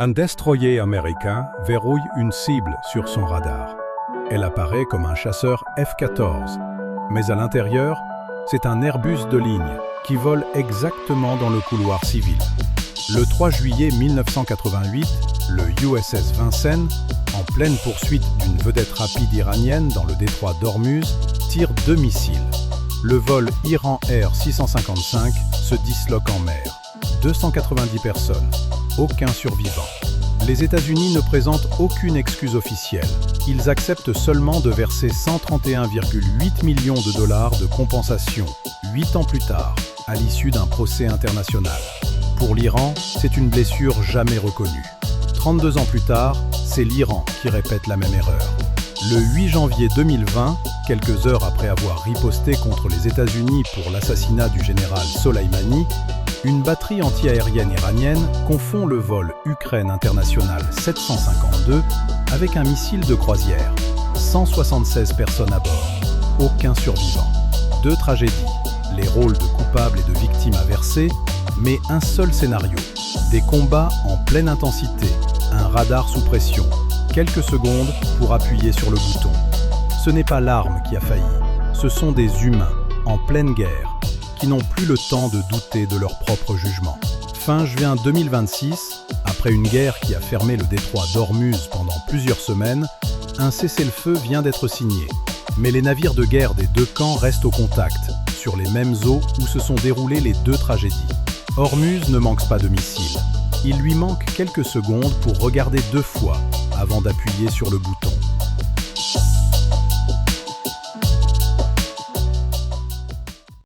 Un destroyer américain verrouille une cible sur son radar. Elle apparaît comme un chasseur F-14, mais à l'intérieur, c'est un Airbus de ligne qui vole exactement dans le couloir civil. Le 3 juillet 1988, le USS Vincennes, en pleine poursuite d'une vedette rapide iranienne dans le détroit d'Ormuz, tire 2 missiles. Le vol Iran Air 655 se disloque en mer. 290 personnes, aucun survivant. Les États-Unis ne présentent aucune excuse officielle. Ils acceptent seulement de verser 131,8 millions de dollars de compensation, 8 ans plus tard, à l'issue d'un procès international. Pour l'Iran, c'est une blessure jamais reconnue. 32 ans plus tard, c'est l'Iran qui répète la même erreur. Le 8 janvier 2020, quelques heures après avoir riposté contre les États-Unis pour l'assassinat du général Soleimani, une batterie anti-aérienne iranienne confond le vol Ukraine International 752 avec un missile de croisière. 176 personnes à bord, aucun survivant. 2 tragédies, les rôles de coupables et de victimes inversés, mais un seul scénario. Des combats en pleine intensité, un radar sous pression, quelques secondes pour appuyer sur le bouton. Ce n'est pas l'arme qui a failli, ce sont des humains en pleine guerre qui n'ont plus le temps de douter de leur propre jugement. Fin juin 2026, après une guerre qui a fermé le détroit d'Ormuz pendant plusieurs semaines, un cessez-le-feu vient d'être signé. Mais les navires de guerre des deux camps restent au contact, sur les mêmes eaux où se sont déroulées les 2 tragédies. Ormuz ne manque pas de missiles. Il lui manque quelques secondes pour regarder 2 fois avant d'appuyer sur le bouton.